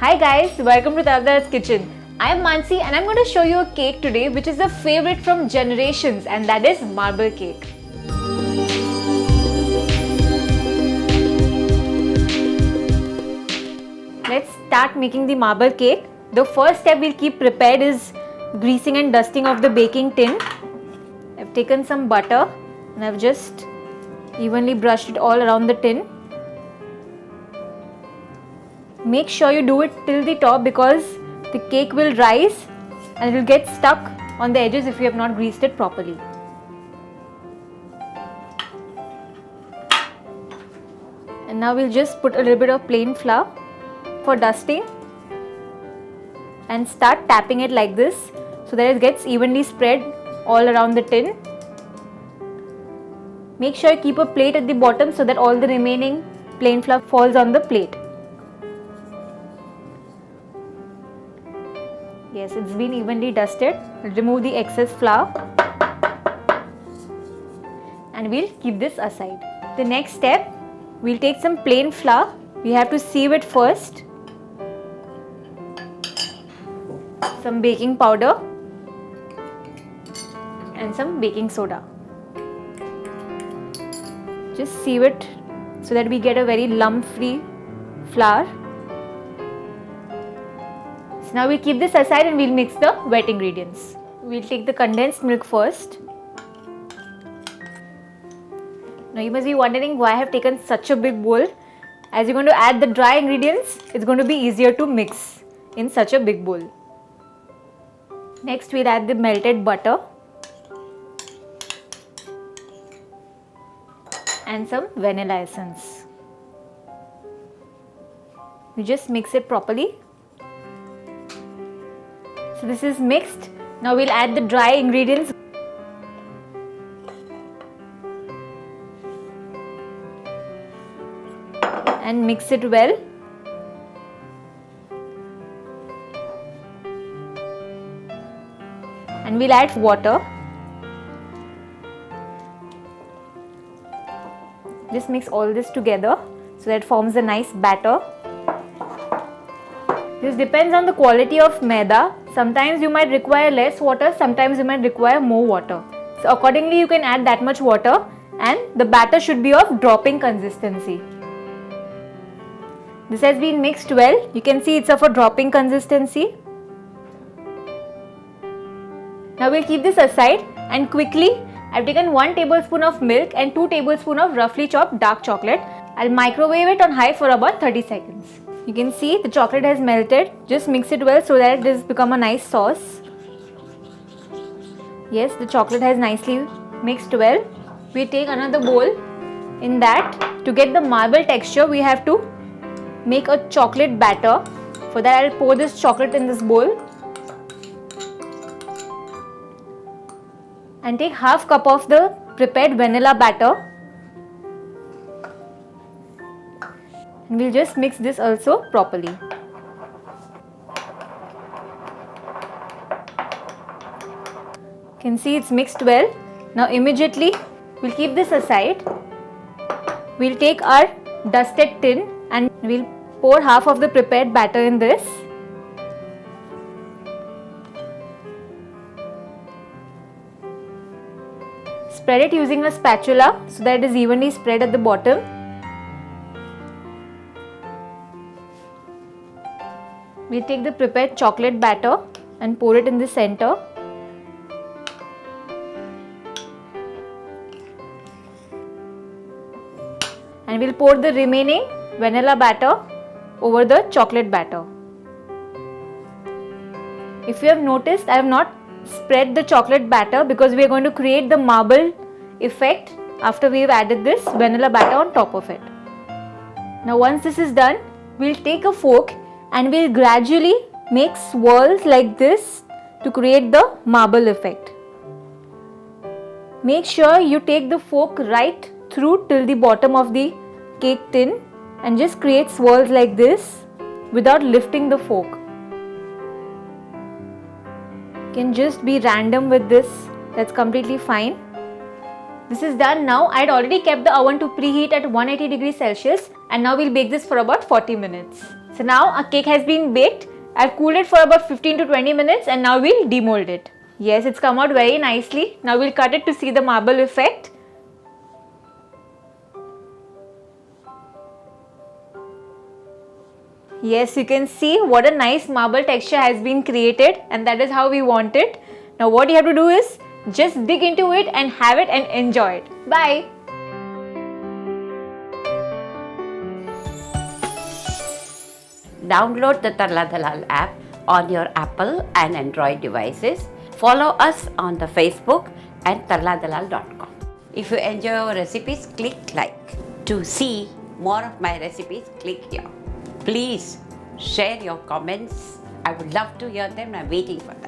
Hi guys, welcome to Tarla Dalal's kitchen. I am Mansi and I am going to show you a cake today which is a favorite from generations, and that is marble cake. Let's start making the marble cake. The first step we'll keep prepared is greasing and dusting of the baking tin. I've taken some butter and I've just evenly brushed it all around the tin. Make sure you do it till the top because the cake will rise and it will get stuck on the edges if you have not greased it properly. And now we'll just put a little bit of plain flour for dusting and start tapping it like this so that it gets evenly spread all around the tin. Make sure you keep a plate at the bottom so that all the remaining plain flour falls on the plate. Yes, it's been evenly dusted. Remove the excess flour and we'll keep this aside. The next step, we'll take some plain flour. We have to sieve it first. Some baking powder and some baking soda. Just sieve it so that we get a very lump-free flour. So now we'll keep this aside and we'll mix the wet ingredients. We'll take the condensed milk first. Now you must be wondering why I have taken such a big bowl. As you're going to add the dry ingredients, it's going to be easier to mix in such a big bowl. Next we'll add the melted butter and some vanilla essence. You just mix it properly. So this is mixed. Now we'll add the dry ingredients. And mix it well. And we'll add water. Just mix all this together so that it forms a nice batter. This depends on the quality of maida. Sometimes you might require less water, sometimes you might require more water. So accordingly you can add that much water and the batter should be of dropping consistency. This has been mixed well. You can see it's of a dropping consistency. Now we'll keep this aside and quickly I've taken 1 tablespoon of milk and 2 tablespoons of roughly chopped dark chocolate. I'll microwave it on high for about 30 seconds. You can see the chocolate has melted. Just mix it well so that it has become a nice sauce. Yes, the chocolate has nicely mixed well. We take another bowl. In that, to get the marble texture, we have to make a chocolate batter. For that, I'll pour this chocolate in this bowl and take half cup of the prepared vanilla batter. And we'll just mix this also properly. You can see it's mixed well. Now immediately we'll keep this aside. We'll take our dusted tin and we'll pour half of the prepared batter in this. Spread it using a spatula so that it is evenly spread at the bottom. We'll take the prepared chocolate batter and pour it in the center. And we'll pour the remaining vanilla batter over the chocolate batter. If you have noticed, I have not spread the chocolate batter because we are going to create the marble effect after we have added this vanilla batter on top of it. Now once this is done, we'll take a fork and we'll gradually make swirls like this to create the marble effect. Make sure you take the fork right through till the bottom of the cake tin and just create swirls like this without lifting the fork. You can just be random with this, that's completely fine. This is done now. I had already kept the oven to preheat at 180 degrees Celsius and now we'll bake this for about 40 minutes. So now our cake has been baked. I've cooled it for about 15 to 20 minutes and now we'll demold it. Yes, it's come out very nicely. Now we'll cut it to see the marble effect. Yes, you can see what a nice marble texture has been created, and that is how we want it. Now what you have to do is just dig into it and have it and enjoy it. Bye. Download the Tarla Dalal app on your Apple and Android devices. Follow us on the Facebook and tarladalal.com. If you enjoy our recipes, click like. To see more of my recipes, click here. Please share your comments. I would love to hear them. I'm waiting for them.